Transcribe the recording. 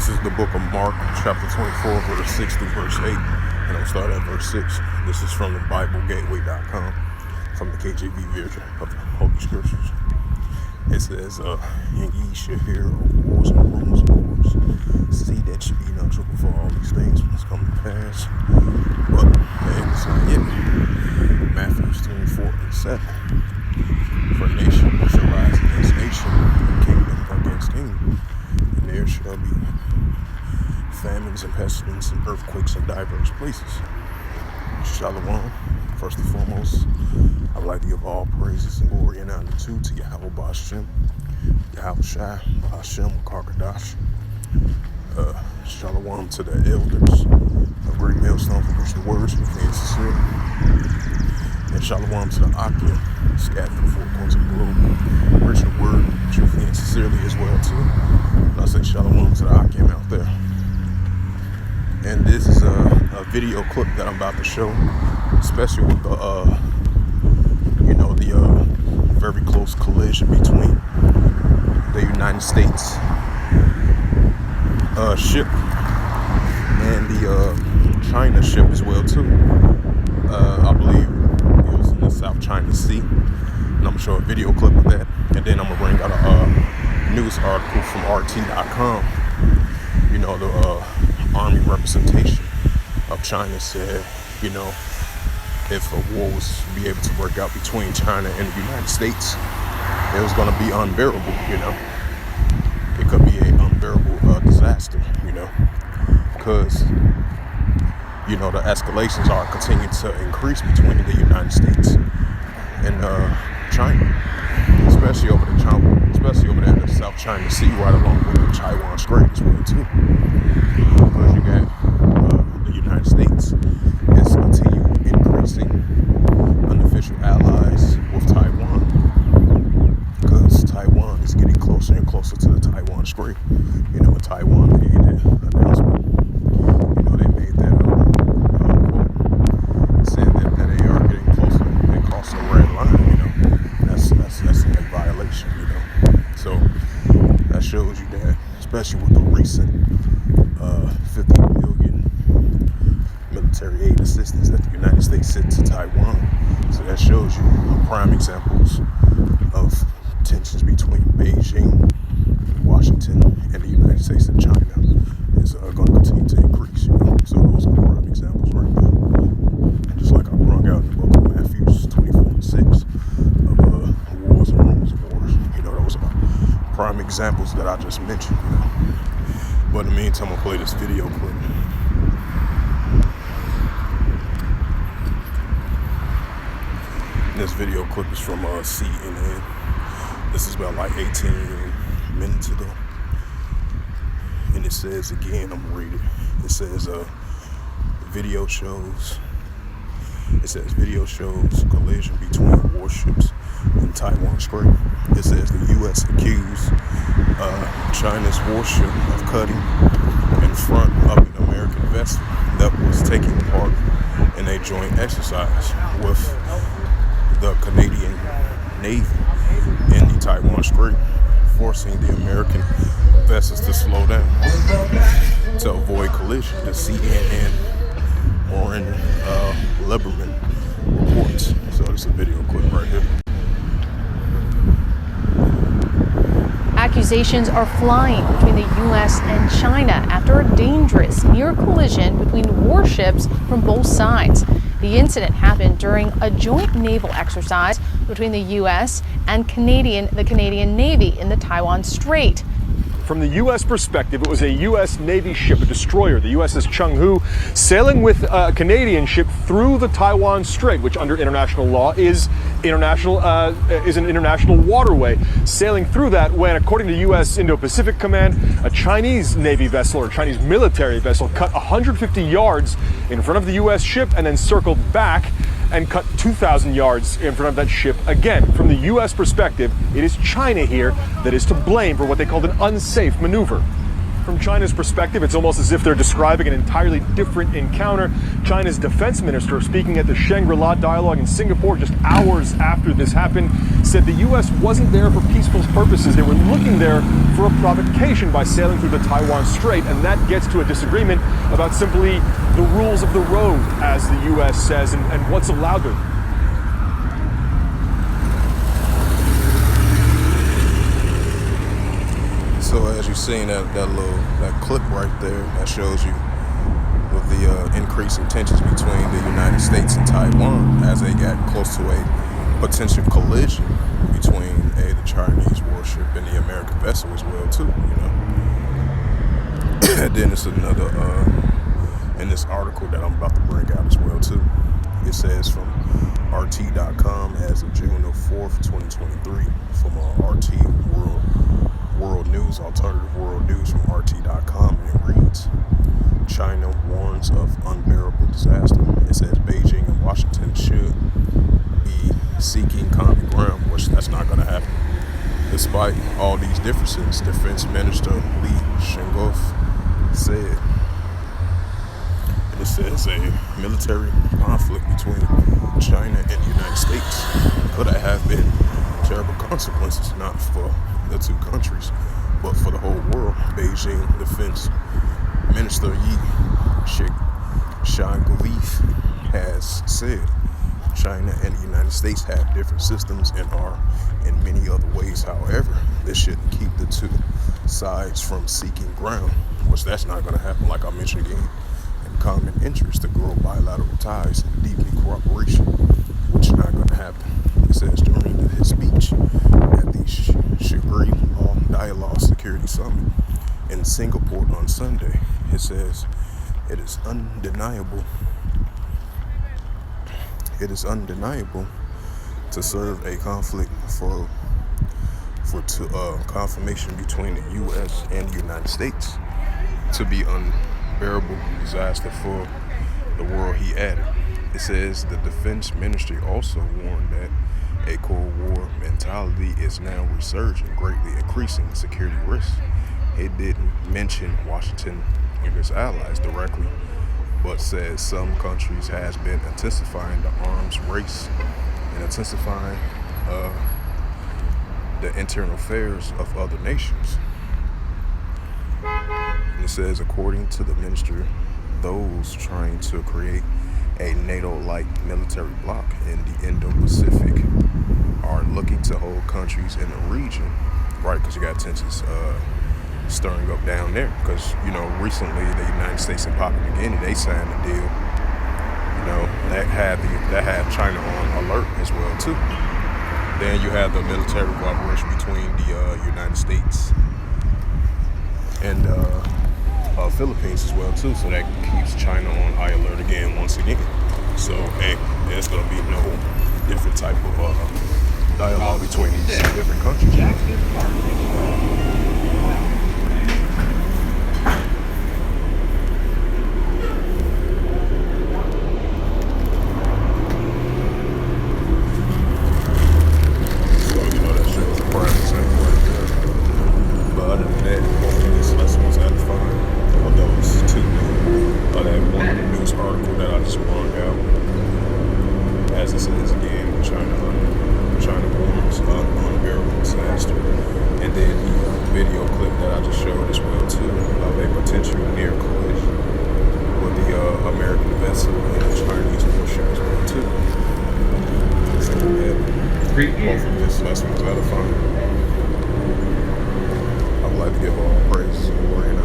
This is the book of Mark, chapter 24, verse 6 through verse 8. And I'll start at verse 6. This is from the BibleGateway.com, from the KJV version of the Holy Scriptures. It says, and ye shall hear of wars and rumors of wars. See that ye be not troubled, for all these things must come to pass. But the end is not yet. Matthew 24 and 7. For nation shall rise against nation, and kingdom against kingdom. And there shall be famines and pestilence and earthquakes in diverse places. Shalom. First and foremost, I would like to give all praises and glory and honor to Yahweh Ba'Shem, Yahweh Shai, Ba'Shem, Karkadash. Shalom to the elders of Great Millstone for preaching words with me sincerely. And shalom to the Akim, scattered in the four corners of the globe, preaching the word truthfully and sincerely as well too. And I say shalom to the Akim out there. And this is a video clip that I'm about to show, especially with the very close collision between the United States ship and the China ship as well too. I believe it was in the South China Sea, and I'm gonna show a video clip of that, and then I'm gonna bring out a news article from RT.com. You know, the Army representation of China said, you know, if a war was to be able to work out between China and the United States, it was going to be unbearable, you know. It could be an unbearable disaster, you know, because, you know, the escalations are continuing to increase between the United States and China, especially over there in the South China Sea, right along with the Taiwan Strait as well too. Because you got the United States is continuing increasing unofficial allies with Taiwan, because Taiwan is getting closer and closer to the Taiwan Strait. You know, Taiwan made that announcement. You know, they made that quote saying that they are getting closer and crossing the red line. You know, that's a violation. You know, so that shows you that, especially with the recent 50 billion military aid assistance that the United States sent to Taiwan. So that shows you prime examples of tensions between Beijing, Washington, and the United States and China is going to continue to increase. You know? So those are prime examples right now. And just like I brought out in the book of Matthew 24 and 6 of wars and rumors of wars. You know, those are prime examples that I just mentioned. You know? But in the meantime, I'm going to play this video clip. This video clip is from CNN. This is about like 18 minutes ago. And it says, again, I'm going to read it. It says, video shows collision between warships in Taiwan Strait. It says the U.S. accused China's warship of cutting in front of an American vessel that was taking part in a joint exercise with the Canadian Navy in the Taiwan Strait, forcing the American vessels to slow down to avoid collision. The CNN Warren Lieberman reports. So this is a video clip right here. Accusations are flying between the U.S. and China after a dangerous near collision between warships from both sides. The incident happened during a joint naval exercise between the U.S. and the Canadian Navy in the Taiwan Strait. From the U.S. perspective, it was a U.S. Navy ship, a destroyer, the USS Chenghu, sailing with a Canadian ship through the Taiwan Strait, which under international law is an international waterway. Sailing through that when, according to U.S. Indo-Pacific Command, a Chinese Navy vessel or Chinese military vessel cut 150 yards in front of the U.S. ship and then circled back and cut 2,000 yards in front of that ship again. From the U.S. perspective, it is China here that is to blame for what they called an unsafe maneuver. From China's perspective, it's almost as if they're describing an entirely different encounter. China's defense minister, speaking at the Shangri-La dialogue in Singapore just hours after this happened, said the U.S. wasn't there for peaceful purposes. They were looking there for a provocation by sailing through the Taiwan Strait, and that gets to a disagreement about simply the rules of the road, as the U.S. says, and what's allowed there. So as you've seen that clip right there, that shows you with the increasing tensions between the United States and Taiwan as they got close to a potential collision between the Chinese warship and the American vessel as well too, you know. And then it's another in this article that I'm about to bring out as well too. It says from RT.com as of June 4th, 2023, from RT World News, Alternative World News from RT.com, and it reads, China warns of unbearable disaster. It says Beijing and Washington should be seeking common ground, which that's not going to happen. Despite all these differences, Defense Minister Li Shengov said, and it says a military conflict between China and the United States could have been terrible consequences, not for the two countries, but for the whole world. Beijing Defense Minister Yi Shangolif has said China and the United States have different systems and are in many other ways. However, this shouldn't keep the two sides from seeking ground, which that's not going to happen, like I mentioned again, in common interest to grow bilateral ties and deepening cooperation, which is not going to happen. It says during his speech at the Shangri-La Dialogue Security Summit in Singapore on Sunday, it says it is undeniable to serve a conflict for confirmation between the U.S. and the United States to be unbearable disaster for the world, he added. It says the defense ministry also warned that a Cold War mentality is now resurging, greatly increasing security risks. It didn't mention Washington and its allies directly, but says some countries has been intensifying the arms race and intensifying the internal affairs of other nations. And it says, according to the minister, those trying to create a NATO-like military bloc in the Indo-Pacific are looking to hold countries in the region, right? Because you got tensions stirring up down there. Because, you know, recently the United States and Papua New Guinea, they signed a deal, you know, that had China on alert as well too. Then you have the military cooperation between the United States and Philippines as well too. So that keeps China on high alert again, once again. So, hey, there's going to be no different type of dialogue between these different countries. Video clip that I just showed as well too of a potential near collision with the American vessel and the Chinese warship as well too. So yeah, hopefully this lesson was edifying. I would like to give all praise to the Lord and